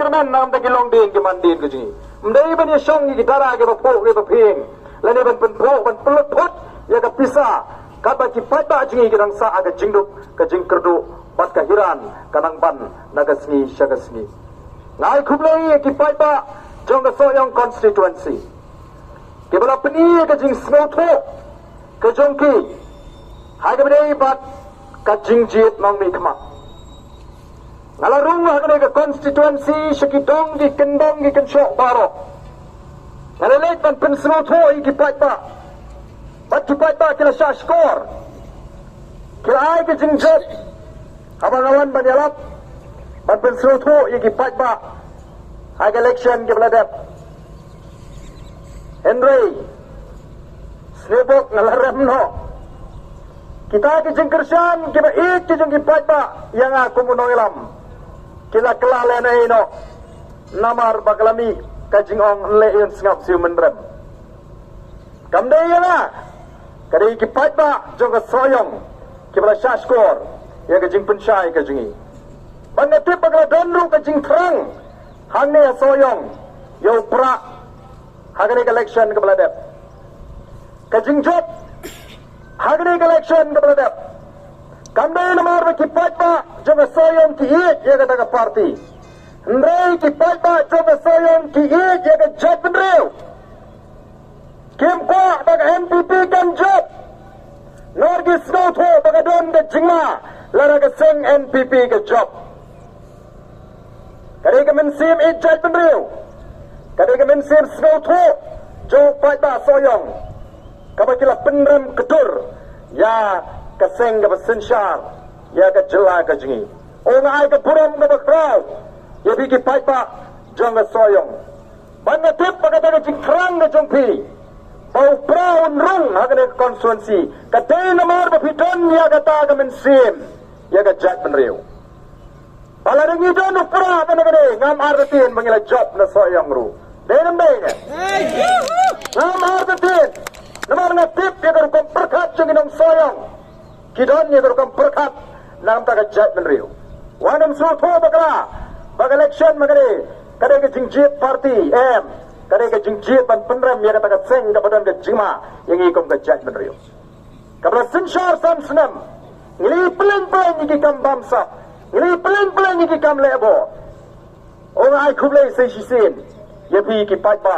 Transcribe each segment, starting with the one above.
gentleman nam ta kilong din ki man din ke ji mdei ban ye shong ki dara ke ba po ke ba phing la ne ban pen po ban plut phut ya ka pisa ka ba ki pai ba ji ki dang sa aga jingduk ka jing kerdu bat ka hiran kanang ban nagasni shagasni ngai khublei ki pai ba jong ka soyong constituency ke bala peni ka jing snow tho ka jong ki ha ga bdei bat ka jing jiet nong mi khma ngalarung ha ga constituency shikidong ki kendong ki kenshok baro ngalalek ban pen snow tho ki pai ba bat ki pai ba kila sha skor kila ai ka jing jiet abang-abang banyalap ban pen snow tho ki pai ba ha ga election ke bladap Henry Snebok ngalarem no kita ki jengkersan ki ba ik ki jeng ki pai ba yang aku munong ilam kila kelale na ino namar baklami kajingong leun sngap siu menrem kamde yana kari ki pai ba jong soyong ki bala shaskor ya ka jing pensyai ka jingi bangatip bagla donru ka jing terang hangne soyong yo pra hagane election ka bala dep ka jing jot hagane election ka bala dep kamde namar ba ki pai ba jong soyong ki ik ya ka daga party ndrei ki pai ba jong soyong ki ik ya ka jot benreu kim kwa daga NPP kan jot Norgi snow tho baga don ke jingma lara ke sing NPP ke job kare ke mensim ik jat benreu kare ke mensim snow tho jo pai ba soyong kabakila penrem kedur ya ke sing ke sensyar ya ke jela ke jingi ong ai ke puram ke bakrau ya bi ki pai ba jong ke soyong bangatip baga daga jing kerang ke jongpi bau brown rung hagane konstituensi katay namar bapiton ya kata ka mensim ya ka jat benreu palaring idon upra kanagane ngam artin mangila job na soyong ru denam dene ngam artin namar na tip ya ka kom perkat jengin soyong kidon ya ka kom perkat nam ta ka jat benreu wanam su tho bakla bag election magane kadai ka jingjit party kadai ka jingjit ban penrem ya kata ka seng ka badan ka jingma yang ikom ka jat benreu kabla sensyar sam senam ngili pelan-pelan iki kam bamsa ngili pelan-pelan iki kam lebo ong ai khublei sei sisin ya pi ki pai ba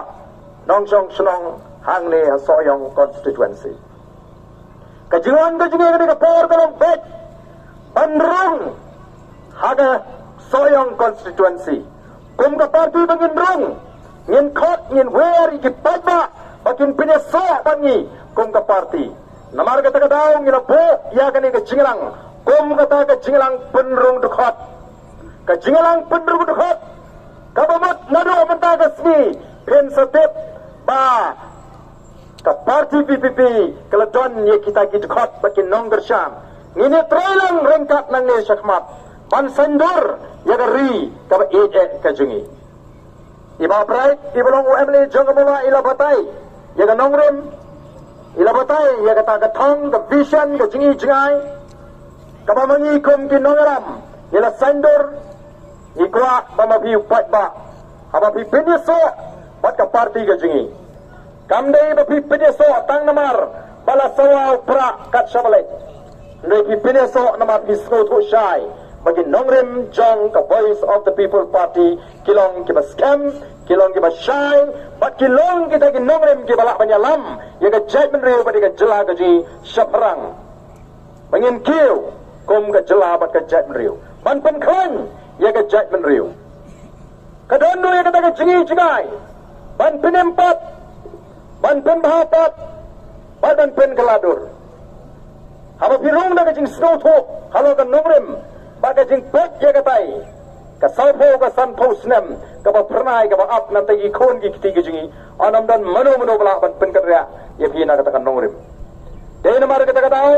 nong chong snong hang ne soyong constituency ka jingon ka jingi ka por kalong bet bandrung haga soyong constituency kum ka party bangin rung ngin khot ngin wer iki pai ba bakin pineso bangi kum ka party namar kata ka daw ngina po ya kani ka jinglang kum kata ka jinglang penrung dukhot ka jinglang penrung dukhot kabamot nado menta ka sni pen satip ba ka party PPP keladon ye kita ki dukhot bakin nongger syam ngini trailang rengkat nang ne syakmat ban sandur ya ka ri ka ba ka jingi iba bright ibalong UML jongmula ila batai ya ka nongrem ila batai ya kata ka thong ka vision ka jingi jingai ka bamangi kum ki nongaram ila sandur ikwa bamabi upat ba ababi piniso bat ka party ka jingi kamdei babi piniso tang namar bala sawa pra kat shabale ndai pi piniso namar bisno tho shai bagi nongrem jong ka voice of the people party kilong ki ba scam kilong ki ba shine bat kilong kita ki nongrem ki balak banyalam ya ka jai menreu bat ka jela ka ji shaprang bangin kiu kum ka jela bat ka jai menreu ban pen khan ya ka jai menreu ka dondo ya ka jingi jingai ban penempat ban pen bahapat ban pen keladur haba pirong da ka jing snow tho halo ka nongrem baga jing pet ya katai ka salpo ka sanpo snem ka ba pernai ka ba ap nan tagi khon ki kiti jingi anam dan mano bala ban pen kadra ya bina kata kan nongrim de namar kata katao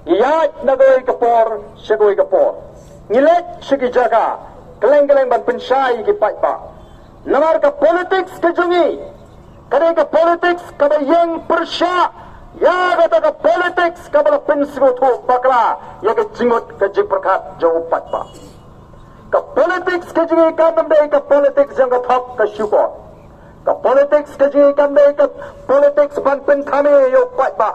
iya nagoi ka por segoi ka por ngilek sigi jaga keleng-keleng ban pensyai ki pai pa namar ka politics ka jingi kare ka politics ka ba yang persya ya kata ka politics kabala pensigo tu bakla ya ka jingot ka jiperkat jauh pat pa Ka politics ka jingi kam dai ka politics yang ka thok ka syukur. Ka politics ka jingi kam dai ka politics ban pen thame yo pat ba.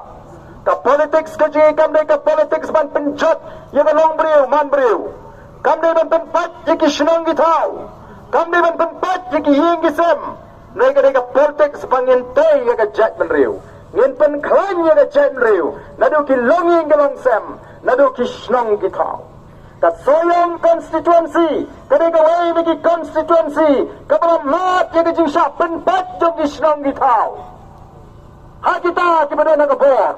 Ka politics ka jingi kam dai ka politics ban pen jot yo ka long breu man breu. Kam dai ban pen pat ye ki shnong gi thau. Kam dai ban pen pat ye ki hing gi sem. Nei ka politics bangin tay ye ka jat ban reu. Ngin pen klan ye ka jat ban reu. Nadu ki longing ge long sem. Nadu ki shnong gi thau. Ka soyong constituency, kadega way bagi constituency, kabala mat ye ka jing sha pen pat jong gi shnong gi thau. Ha kita kepada nak board.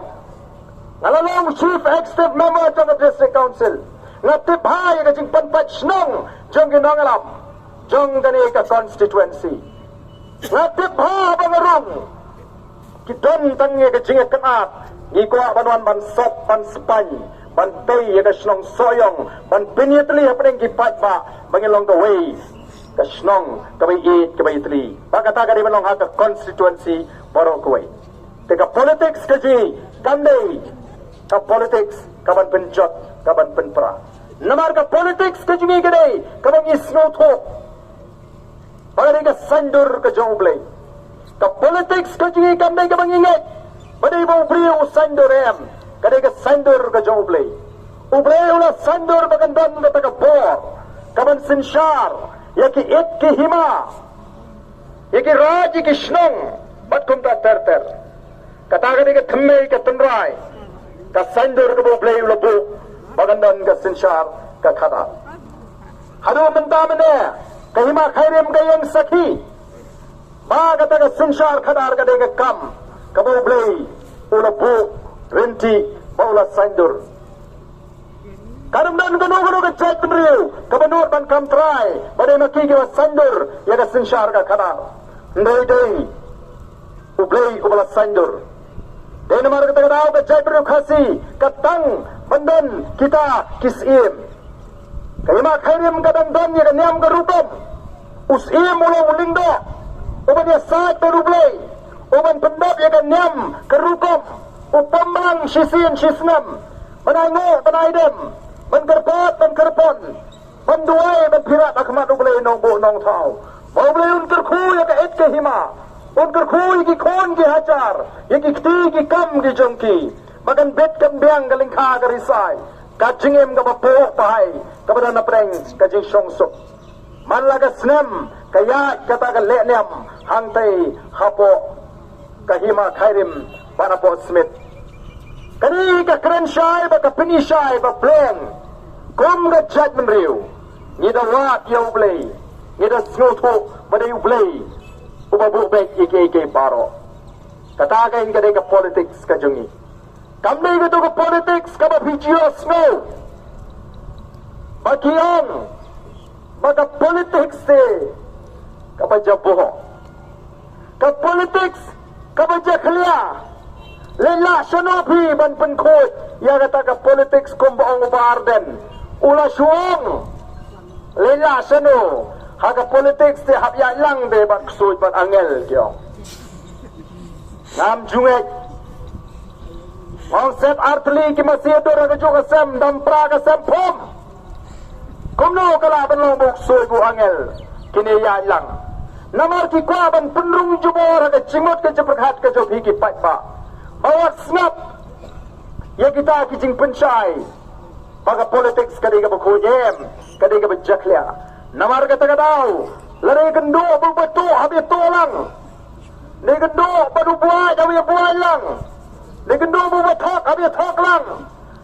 Ngalalong chief executive member of the district council. Ngatip ha ye ka jing pen pat shnong jong gi nongalam. Jong dani ka constituency. Ngatip ha bangarung. Kidon tang ye ka jing kenat. Ni ko banwan ban sop ban spany. Ban tay ye ka shnong soyong. Ban pinyatli hapeng ki pat ba bangilong ka way. Ka shnong ka bay eat ka bay itli. Bakata ka di manong ha ka constituency borok ka way. Teka politics ka ji kanday. Ka politics kaban penjot kaban penpra. Namar ka politics ka jingi kaday kabang isngo thok. Bagay ka sandur ka jonglay. Ka politics ka jingi kanday kabang ingat. Baday mo briyo sandur em. Kaday ka sandur ka jonglay. Ublay ula sandur bagandan ka taga bor. Kaban sinsyar. Yaki it ki hima. Yaki raj yaki shnong. Bat kumta ter. Katakan ka thamay ka tanray. Ka sandur ka ublay ula bu. Bagandan ka sinsyar ka khata. Hado mentaman ka hima khairim ka yang sakhi. Ba kata ka sinsyar khadar ka ka kam. Ka ublay ula bu. Renti baula sandur. Kadang-kadang kanu ke cek penriu. Kebenur ban kam try. Badai maki ke sandur. Ya ka sinsyar ka khadar. Ndai ublay ubala sandur. Dan namar kata kata ke cek penriu khasi. Katang bandan kita kisim. Kalima khairim kadang-kadang ya ka niam ka rupam. Usim ulang ulingdo. Uban ya saat berublay. Uban pendap ya ka niam ka rupam. Upamang sisin sisnam. Manango panaidem. Menkerpat, menkerpon. Menduai, menpirat akmat ublay nong bu nong tau. Ublay unkerku ya ka et ke hima. Unkerku iki kon ki hajar. Iki kti ki kam ki jongki. Makan bet kembiang ka lingka ka risay. Kajingim ka bapuh pahay. Kapada napreng kajing syongsuk. Manlaga snem. Kaya kata ka le'nem. Hangtay hapo. Kahima khairim. Panapo Smith. Kani ka keren syai ba ka pini syai ba pleng. Kum ka judgment riu. Ngida wat ya ublay. Ngida snoto bada ublay. Ubabu bek ike paro. Katakan ka day ka politics ka jungi. Kamday ka to ka politics ka ba video snow. Bakiyang. Baka politics te. Ka ba jabuho. Ka politics ka ba jakliya. Lela syanopi ban penkut. Ya kata ka politics kumbaong ubaarden. Ula syuong. Lela syano. Haka politics te hapya lang de ban ksud ban angel kiyong. Ngam jungek. Wang set artli ki masih dora ka juga sem. Dampra ka sem pom. Kumno kala ban long buk suy bu angel. Kini ya lang. Namar ki kwa ban penrung jubor ka cimot ka jepakhat ka job hiki pat ba. Bawat snap. Ya kita kijing pensyai. Paga politics kadai ka bakujem. Kadai ka bajaklia. Namar kata daw. Lari kendo berbatu habis tolang. Ni kendo baru buat habis buat lang. Ni kendo berbatok habis tok lang.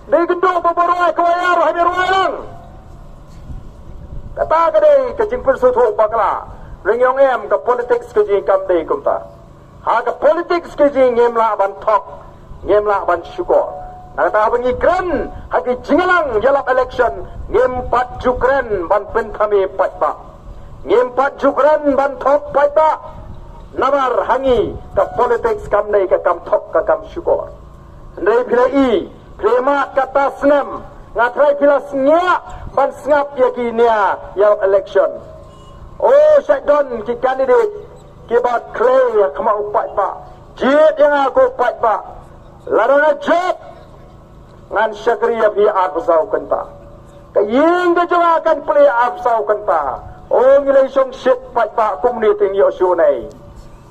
Ni kendo berberuai kawayar habis ruai lang. Kata kadai kijing pensutuk bakla. Ringyong em ka politics kijing kamdai kumta. Haga politics kijing ngemla ban tok. Ngemla ban syukur. Nakata abang ikran. Hagi jingalang jalap election. Ngempat jukren ban pentami patba. Ngempat jukren ban tok patba. Namar hangi ka politics kamdai ka kam tok ka kam syukur. Ndai pilai. Premat kata snem. Ngatrai pila sengya. Ban sengap ya kinia jalap election. Oh syakdon ki candidate. Kibat clay kama upat ba. Jit yang aku upat ba. Larang job. Ngan syakriya fi aku sau kenta. Kaying ka dyan akan play absaw kanta. O ngilay siyong shit pa community ng Yosyo na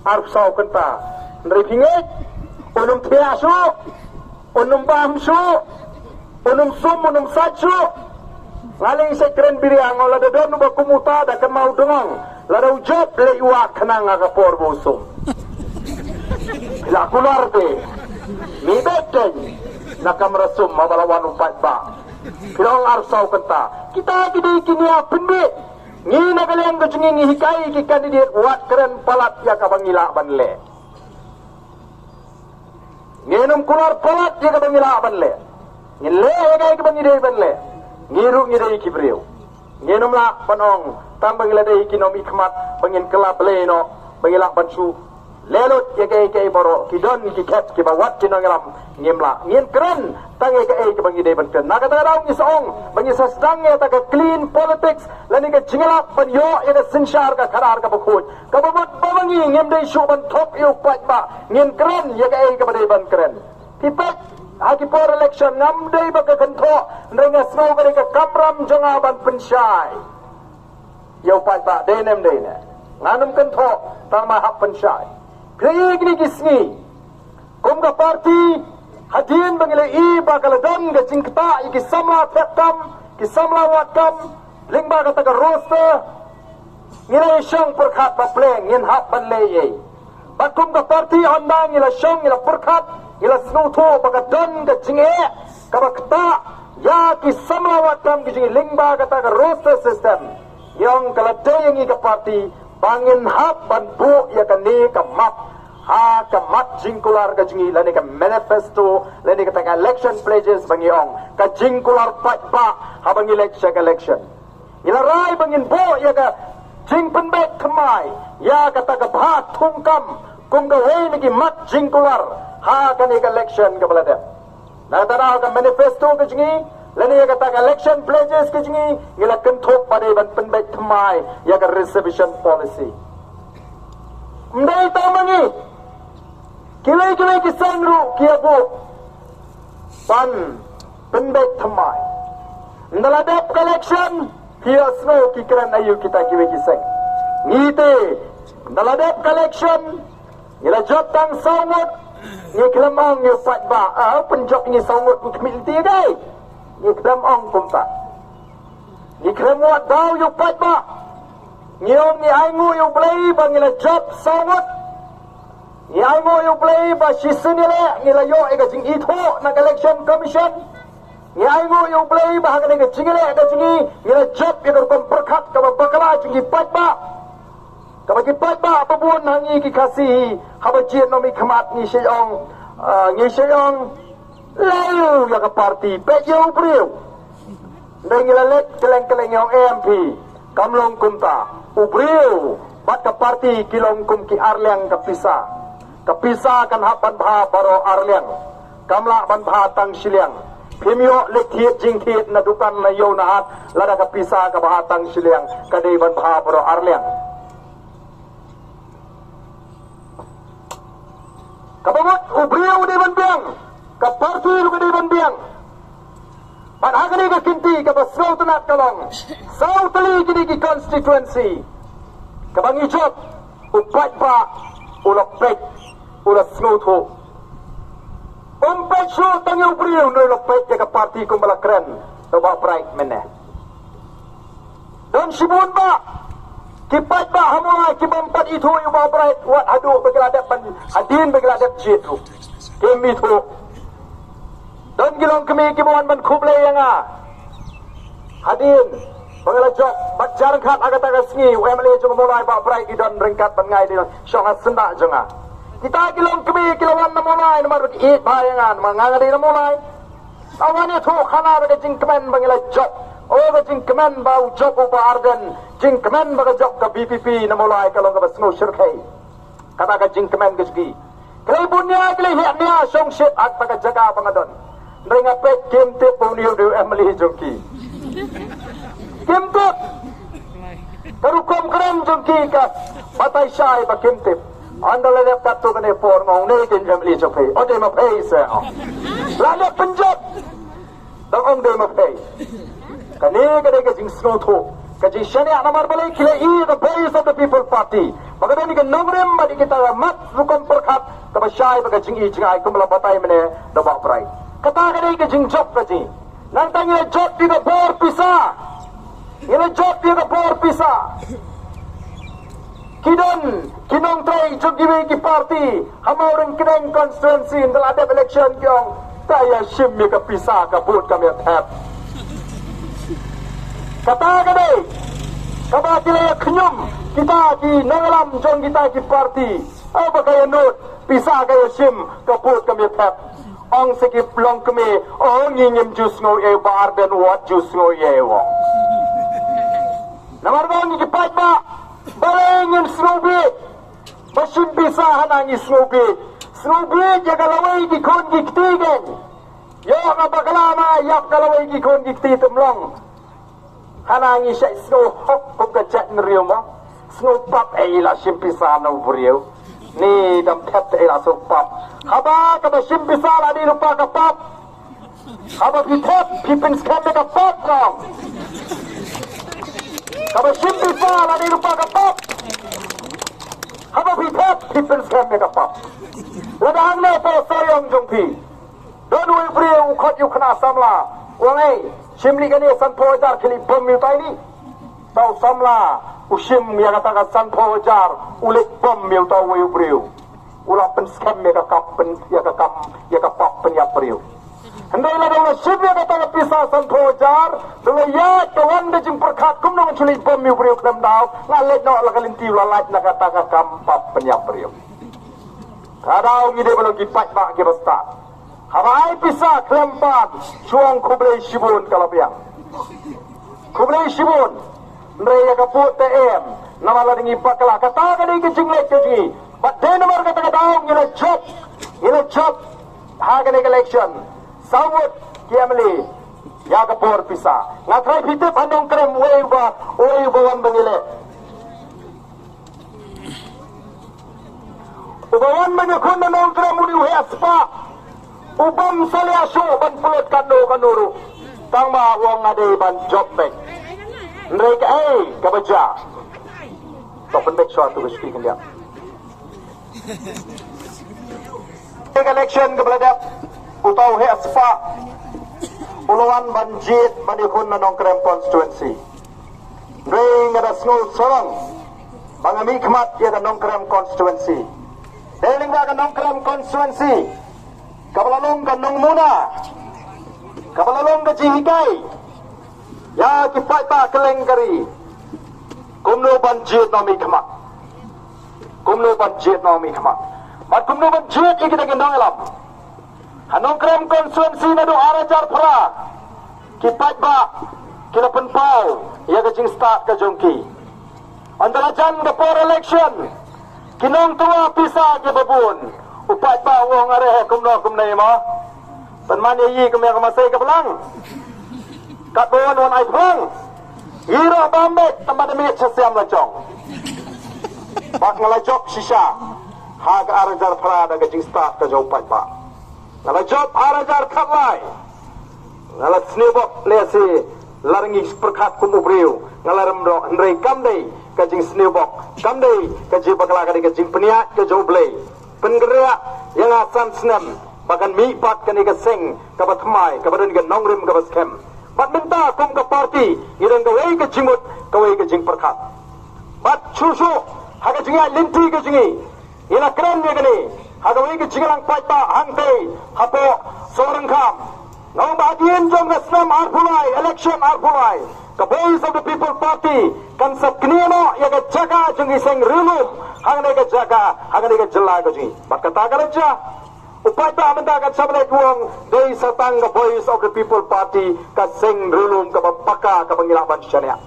absaw kanta. Nripingit, unong tiyaso, unong bahamso, unong sum, unong satso. Ngaling sa kren biriang, o lada doon ba kumuta, da kan mau dengong. Lada ujab, leiwa ka na nga kapor busong. Lakular de, mibet din, nakamerasum, mabalawan umpat ba. Pirang arsaw kanta. Kita kini kinia pendek. Ngi nagalang ka jungi hikai ki kandidat wat keren palat ya kabangila banle. Nginum kular palat ya kabangila banle. Ngile ya kai kabangide banle. Ngiru ngidai ki beriu. Nginum la panong tambang ladai ki nom ikmat bangin kelap leno bangila bansu. Lelut ya kai boro kidon ki ket ki bawat ki nongelam ngimla ngin keren tangi kai ki bangi dei banten naga tarau ni song bangi sastang ya ta clean politics lani ka jingala ban yo ya ka sinshar ka kharar ka bukhut ka bamot bawangi ngim dei shu ban thop yu pat ba ngin keren ya kai ka badai ban keren tipet haki por election ngam dei ba ka kantho nrenga snow ba ka kapram jonga ban penshai yo pat ba dei nem dei ne nganum kantho tama hap penshai Kaya gini kisngi, kumga parti hadin bangilai iba kaladan ga jingkta iki samla tetkam, ki samla watkam, lingba kata ka roster, ngilai syang perkat pa pleng, ngin hap banleye. Bat kumga parti handang ngila syang ngila perkat, ngila snuto bagadan ga jinge, kabakta, ya ki samla watkam ki jingi lingba kata ka roster system. Yang kaladay yang ika parti, bangin hap ban bu ya kani ka map ha ka mat jingkular ka jingi lani ka manifesto lani ka tanga election pledges bangiong ka jingkular pat ba ha bang election ilarai bangin bo ya ka jing penbek kemai ya ka taga bhat thungkam kum ka wei ni ki mat jingkular ha ka ni ka election ka balada na tara ka manifesto ka jingi lani ya ka taga election pledges ka jingi ila kenthok padai ban penbek kemai ya ka reservation policy mdai tamangi kilai kisang ru kia bu pan pendek temai ndaladap collection kia snow kikran ayu kita kiwe kisang ngite ndaladap collection ngila job tang sawut ngiklamang ngi pat ba penjob ngi sawut ngikmilti gai ngiklamang kumta ngiklamwat daw yu pat ba ngiong ni aingu yu play bang ngila job sawut yang mo yung play ba sisun nila yo ega jing ito na election commission yang mo yung play ba hagan ega jing ega jing nila job ega rupang perkat ka bakala jing ipat ba apabun hangi ki kasi habajin no mi khamat ni seyong layu ya ka party pe yo briu ngila let keleng yung MP kamlong kumta ubriu bat ka party kilong kum ki arliang kapisa kapisa kan hapan bha baro arliang kamla ban bha tang siliang phimyo lekhiet jingthiet na dukan na yo na hat lada kapisa ka bha tang siliang kadai ban bha baro arliang kabamot ubriyo de ban biang ka parti lu kadai ban biang ban hagani ka kinti ka basau tanat kalong sau tali kini ki constituency kabang ijot upat pa ulok pek ulah snoto umpet syo tangyo briyo no lopet ya ka parti kung balakran to ba bright mene don sibun ba kipat ba hamwa kibampat itu yu ba bright wat adu bagladap pan adin bagladap jitu kemi to don gilong kemi kibuan ban kublay nga adin Pangalajok, batjarang khat agat-agat sengi, UMLA jong mulai ba bright idon ringkat ban ngai din syong senda jonga kita kilong kemi kilawan na mulai na marut it bayangan mangangadi na mulai awan itu khana ba jingkemen bangila job o ba jingkemen ba job ba arden jingkemen ba job ka BPP na mulai kalong ba snow shirkai kata ka jingkemen gesgi kai bunya kle hiya song shit at pa jaga pangadon ringa pe kimte puniu de emli jongki kimte karukom kram jongki ka batai sai ba kimte anda lelep katu kene por ngong ne kin jam li chope o de ma pay sa la ne penjab dang ong de ma pay Kani kadai ke jing snow tho. Kaji syariah namar balai kila the voice of the people party. Maka ni ke nongrim bagi kita mat bukan perkat. Tapi syai bagi jing i jing ai kumala batai mene dabak berai. Kata kadai ke jing job kaji. Nang tanya job di ke bor pisah. Ini job di ke bor pisah. Kinong try jogiwe ki party. Hama orang kinong constituency dalam ada election kyong. Kaya shim mi ke pisah ke boot kami tap. Kata kadai, kata kila kenyum kita di nangalam jong kita di parti. Apa kaya note pisah kaya sim kaput kami tap. Ong sekip long kami, ong ingin jus ngau e bar dan wat jus ngau e wong. Namar bang ni kipat ba, balengin snobi, mesin pisah hanangi snobi jaga lawai di kon giktigen. Yo ngapa kalama yap kalawai di kon gikti temlong. Hanangi syai snow hok kong kajat neriyo mo. Snow pap ila simpisah na uburiyo. Ni dam tep te ila snow pap. Haba kaba simpisah la di lupa ka pap. Haba pitep pipin skame ka pap kong. Kaba simpisah la di lupa ka pap. Haba pitep pipin skame ka pap. Ladang na po sayang jongpi. Doon uburiyo ukot yu kena samla. Wangai. Shimli kani sanpo jar kili bom miltai ni. Tau samla ushim ya kata sanpo jar ulik bom miltai wayu brio. Ula pen scam ya kap pen ya kap pen ya brio. Hendai la dong shim ya kata pisah sanpo jar dong ya kawan de jing perkat kum nong chuli bom mil brio klam dau ngalet no la kalinti la lait na kata kam pap pen ya brio. Kadau ngide belum gipat ba ki basta. Hamai pisah kelempat cuang kublai shibun kalapiang. Kublai shibun mereka kaput TM nama ladingi bakala kata kadai kecing lek kecing. But then nomor kata daung ila job hagan election sawut kiamli ya kapur pisah ngatrai pitip handong krem wei bawan bangile. Ubawan menyekun nong krem udi aspa. Ubam saliaso ban pulut kanuru tang ma wong ngade ban job back mereka kabaja to pendek suatu gusti kan dia election kebeladap utau he asfa uluan banjit bandikun na nongkrem constituency ring ada snul sorong bangami khmat ya nongkrem constituency deling ga nongkrem constituency kabalalong ka nong muna kabalalong ka jihikai ya kipat pa kelengkari kumno banjit no mi khmat mat kumno banjit ikita gendong elam hanong krem konsuensi na do arajar phra kipat ba kilapan pau ya ka jing start ka jongki antara jan ka for election kinong tua pisah ke babun upat pa wong are kumnai mo penman yi kumya kamasai ka belang kat bon wan ai phang ira bambe tamad mi chasiam la chong bak ngala job shisha ha ka arajar phra da ka jing start ka jo upat pa ngala job arajar khatlai ngala snebok lesi larangi perkhat kum ubriu ngala remro ndrei kamdei ka jing snebok kamdei ka ji bakla ka jing peniat ka jo blei pengerak yang asan senam bahkan mipat kani ke sing kabat mai kabadan ke nongrim kabas kem bat minta kum ke parti irang ke wei ke jimut ke wei ke jing perkat bat chusu haga jinga linti ke jingi ila keren ye kani haga wei ke jingalang paita hangte hapo sorang kam nong bagian jong ke senam arpulai election arpulai ke voice of the people party kan saknino ya ke jaga jingi sing rilum hangane ke jaga hangane ke jela ke jingi bat kata karaja upata mendagat sablay kuang dari satang ke voice of the people party ka sing rilum ka bapaka ka pangilaban syariah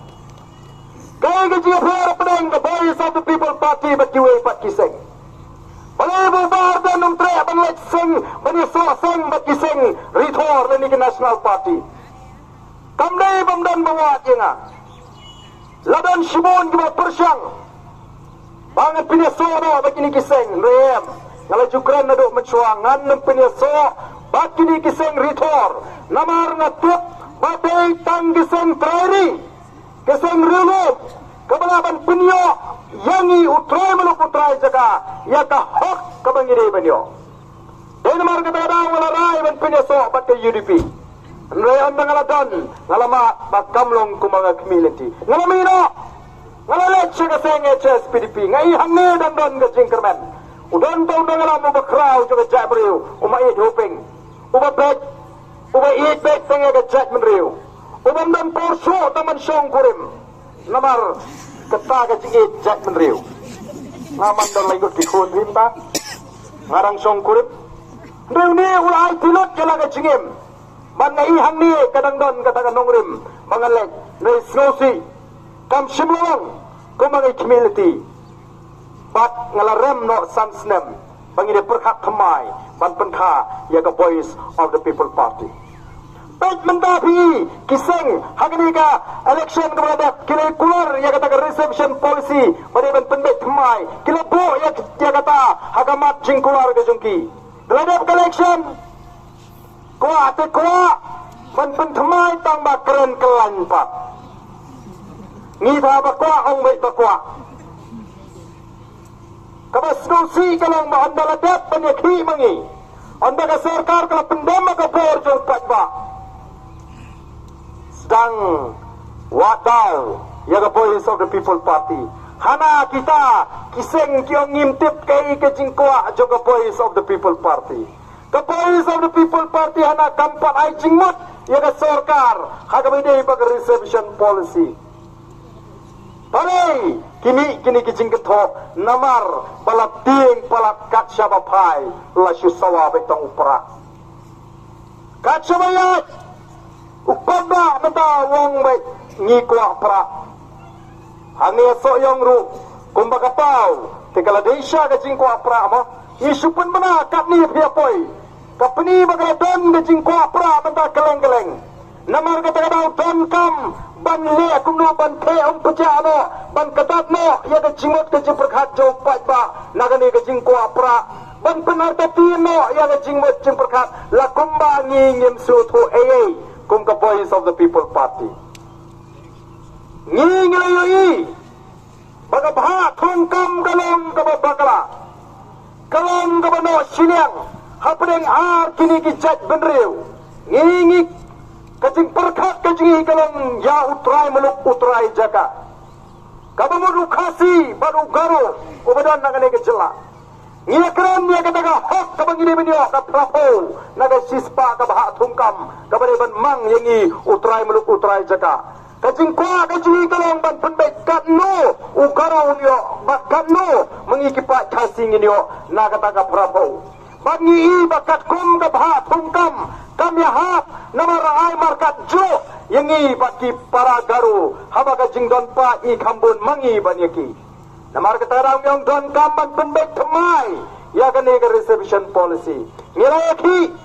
kaya ke jingi phara pedang ke voice of the people party bat kiwe pat kiseng balai bubar dan numtre banlet sing bani so sing bat kiseng rithor ni ke national party kamdai bamdan bawat yenga ladan shibon ke persyang bangat pinya sono bakini kiseng rem ngala jukran nado mencuang ngan pinya so bakini kiseng rithor namar ngatut Batai tang giseng trairi, giseng rulu, kebalaban penyo, yangi utrai meluk utrai jaga, ya ka hok kebangire penyo. Denmark kata ada wala rai ban penyo so bat ke UDP. Nrayan bangaladon, ngalama bakamlong kumanga community. Ngalamino, ngalalet siya kaseng HSPDP, ngai hangne dan don ke jingkerman. Udon tong ngalam ubakraw jaga jabriu, umait hoping, ubabek, ubai bek tengah ke jat menriu. Ubam dan porso taman song kurim. Namar kata ke jingit jat menriu. Ngaman dan langut dikun rimba. Ngarang song kurim. Riu ni ulai tilot jala ke jingim. Man ngai hang ni kadang don kata ke nongrim. Mangalek, nai snosi. Kam simlong, kumangai community. Bat ngalarem no sansnem. Bangide perkat kemai. Ban pentha yaga voice of the people party. Baik mendapi kiseng hagani ka election kepada kila keluar ya kata reception policy pada ban pendek kemai kila bo ya kata hagamat jing keluar ke jungki terhadap election kuat ban pentemai tang bakeren kelanpat ngita bakwa ong baik bakwa kabasnusi kalang maandaladap penyekhi mangi anda ka sarkar kala pendema ka bor jong patba sedang wadau ya ka voice of the people party hana kita kiseng kiong ngimtip kay ke jingkwa jong ka voice of the people party ka voice of the people party hana kampat ay jingmut ya ka sarkar hagamide pag reservation policy. Palay, kini kicing ketok namar balap ting balap kat syabapai la syusawa betong upra. Kat syabayat upanda mata wong baik ngikwa pra. Hangi soyong ru kumbaga pau tegala desha kicing kwa pra mo. Isupun mana kat ni piapoi. Kapni bagala don kicing kwa pra mata keleng-keleng. Namar kata kata don kam ban le kumno ban the peja no ban kadat no ya ke jimot ke jimperkhat jo pat ba nagani ke jingko apra ban penar tapi no ya ke jimot jimperkhat la kumba ngingim su thu AA kum ka voice of the people party nginglayi baga bha thong kam galong ka bakala kalong ka no siniang hapdeng ar kini ki jat benriu ngingik kacing perkat kacing kalong ya utrai meluk utrai jaka kabamu kasi baru garo ubadan nagane kecela ngia keren dia kataga hok kabang ini menyo ka prapo naga sispa ka baha thungkam kabare ban mang yangi utrai meluk utrai jaka kacing kwa kacing kalong ban penbek kat no ugaro nyo bakat no mengikipat kasing nyo naga kataga prapo bangi bakat kum ka baha thungkam kami hak nama raai markat jo yangi baki para garu haba ka jingdon pa I kambun mangi banyaki namar katarang yang don kamban penbek temai ya kani ke reservation policy ngilaki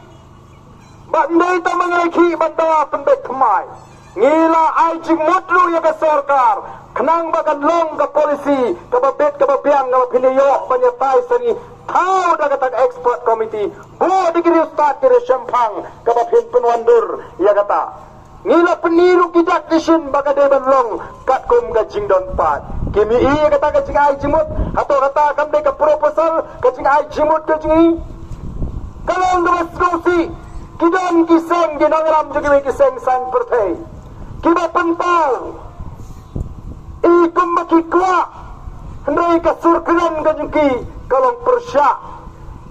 bandai ta mangaki banda penbek temai ngila ai jingmotlu ya ka sarkar kenang bagan long ka policy ka babet ka babiang ka pinayo banyatai sani tau dah kata expert committee bo digiri ustad kiri sempang kabapin penwandur ya kata ngila peniru kijak disin baga deban long kat kum gajing don pat kimi iya kata gajing ai jimut atau kata kamde ke proposal gajing ai jimut gajing kalau ngeras gosi kidon kiseng ginangram juga kiseng sang pertai kiba pentau ikum baki kuat hendai ka surkeran gajengki kalong persyak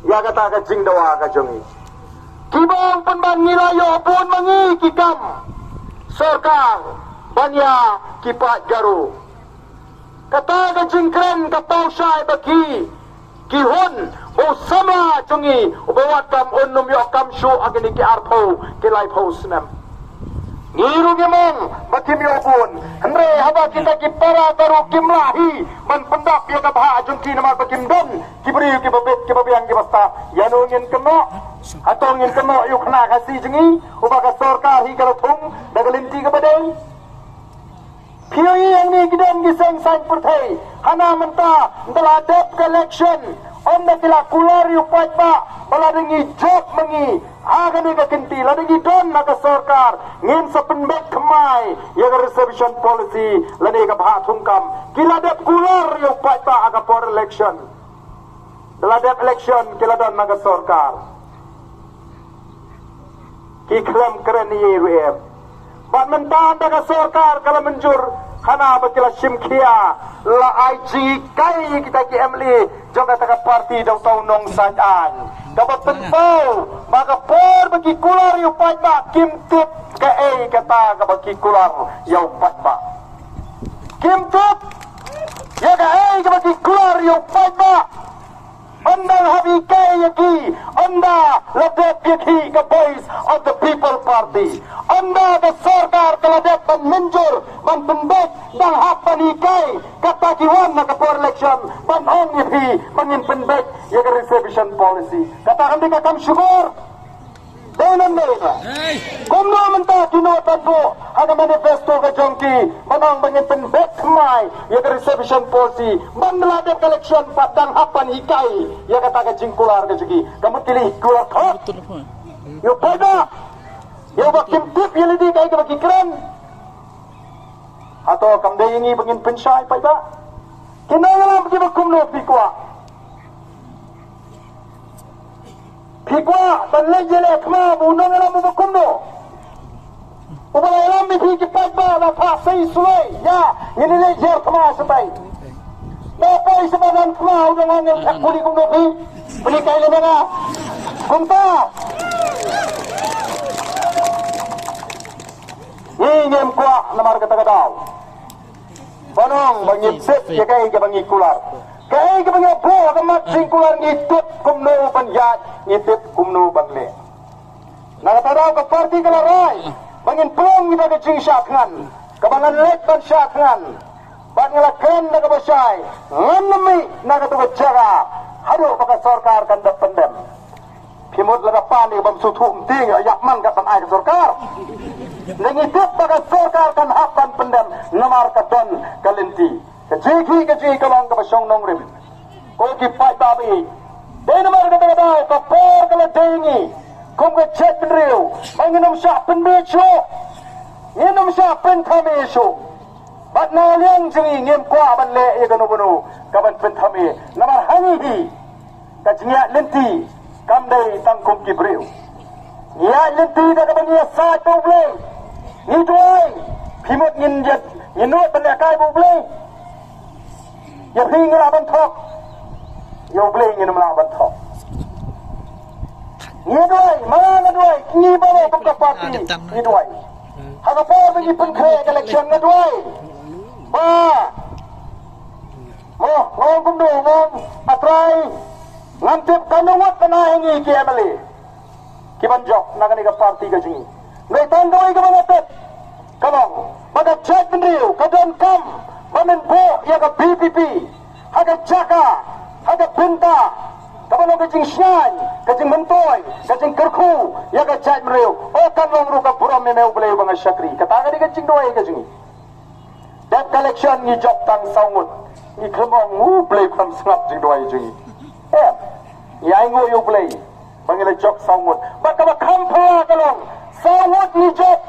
ya kata kajing dawa kajongi kibong penban nilayo pun mangi kikam sorkang banya kipat garu kata kajing keren kapau syai baki kihun usama jongi ubawat kam unum yo kam syu agni ki arpo kilai posnam ngiru gemong bakim yo pun hendre haba kita ki para garu kimlahi man pendap ya kabha jungki nama bakim don kibri ki babet ki babiang ki basta yanu ngin keno atau ngin keno yu khna kasi jengi ubaga sarkar hi kala thung dagalinti ka badai phioi yang ni kidam ki seng sang perthai hana menta daladep election onda kila kular yu pajba baladengi jok mengi agani ka kinti ladengi don naga sarkar ngin sa penbek kemai ya reservation policy lani ka bha thungkam kila det kular yu pajba aga for election dalam det election kila don naga sarkar ki kram keren ye ruem bat mentan naga sarkar kala menjur khana bakila simkhia la IG kai kita ki emli jong kata parti dong tau nong sajan dapat penpau maka por bagi kular yu pajba kim tip ke kata ka bagi kular yu pajba kim tip ya ka ka bagi kular yu pajba anda habi kai yaki anda ladep yaki ka voice of the people party anda the sarkar kaladet ban menjur ban pembek dan hapan ikai kata kiwan na kapor election ban ong yaki bangin pembek ya reservation policy kata kami kakam syukur denan mereka kumno menta kinotan po hanga manifesto ka jongki banang bangin pembek mai ya reservation policy ban ladep election padang hapan ikai ya kata ka jingkular ka jigi kamu pilih kular thot yo pada yo bakim tip yelidi kai ka bagi keren atau kamde ini bangin pensai pa ba kinala bagi bakumno pikwa dan lejele kma bunong alam bakumno ubala alam mi piki pa ba la pa sei sulai ya ini lejer kma sabai dapat sebadan kma udang angel tak puli kumno pi beli kai le na kumta ingem kwa namar kata kadau bonong bangin sip ya kai ke bangi kular kai ke bangi po kamat singkular ngitip kumno banjat ngitip kumno bangle na kata kadau ke parti kalarai bangin plong kita ke jing syakngan kebangan lek ban syakngan banglakan na kabasay nganami na katugajaga hado baka sarkar kanda pendem pimot laga pani bam suthum ting yakman katan ay sarkar nangitip baka sarkar kan hapan pendem namar katon kalinti kajiki kalong kabasyong nong rim ko ki pai babi de namar kata kapor kala dengi kum ka chet penriu manginam sya penbecho nginam sya penkamesho bat na liang jengi ngem kwa ban le ye kanu bunu kaban penthami namar hangi hi kajnya lenti kam dai tangkum ki breu ya lenti da kaban ya sa to ble ni tuai phimot ngin jet nginot ban ya kai bu ble ya phing ra ban thok yo ble ngin ma ban thok ni tuai ma na tuai ni ba ba ka parti ni tuai haga por bagi penkre election na tuai ba mo ngom kumdo ngom atrai ngantip kanawat panahingi ki emali ki banjok nagani ka parti ka jingi nei tandoi ka bangatet kalong baga chat benriu kadon kam bamen po ya ka BPP haga jaka haga pinta kabalo ka jing syan ka jing mentoy ka jing kerku ya ka chat benriu o kanong ru ka puram me ubelay banga syakri kata ka jing doi ka jingi that collection ni job tang saungut ni kemong ngu play kam sngap jing doi jingi ya ingo yo play bangila job saungut baka ba kampala kalong saungut ni job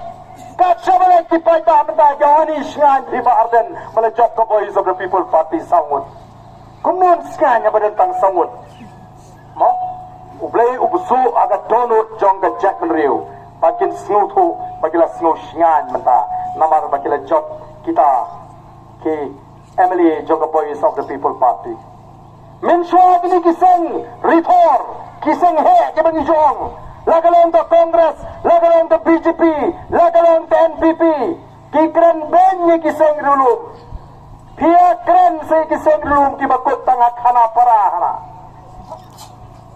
ka chabale ki paita menda jawani syan di arden mala job ka voice of the people party saungut kumun skanya badan tang saungut mo ublay ubusu aga donut jong ka jack menriu bakin snutu bagila snu syan menta namar bagila job kita ke Emily Joga Voice of the People Party. Mensyua ini kiseng Ritor, kiseng he ke bagi jong. Lagalong to Congress, lagalong to BJP, lagalong to NPP. Kikren ben ye kiseng rulum. Pia kren se kiseng rulum ki bakut tangak hana para hana.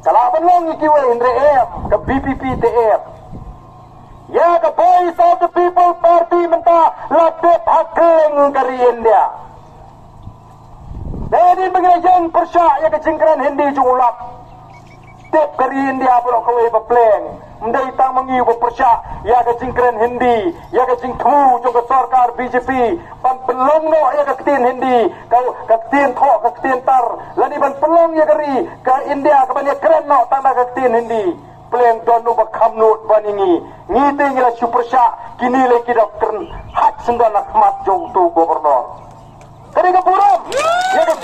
Kalaban long ikiwe Indre M ke BPP TF. Ya ke Voice of the People Party menta ladep hakeng kari India. Jadi bagaimana persya ya ke jingkran hindi jumulap. Tip kari India pula kawe bepleng. mendai tang mengi bepersyak ya ke jingkren Hindi ya ke jingtu jong ke sarkar BJP ban pelong no ya ke ketin Hindi kau ke ketin thok ke ketin tar lani ban pelong ya keri ke India ke ban ya keren no tanda ke ketin Hindi peleng donu bakham nut baningi ngite ngila supersyak kini leki dokter hak sendan akhmat jong tu gubernur kari ke buram ya ke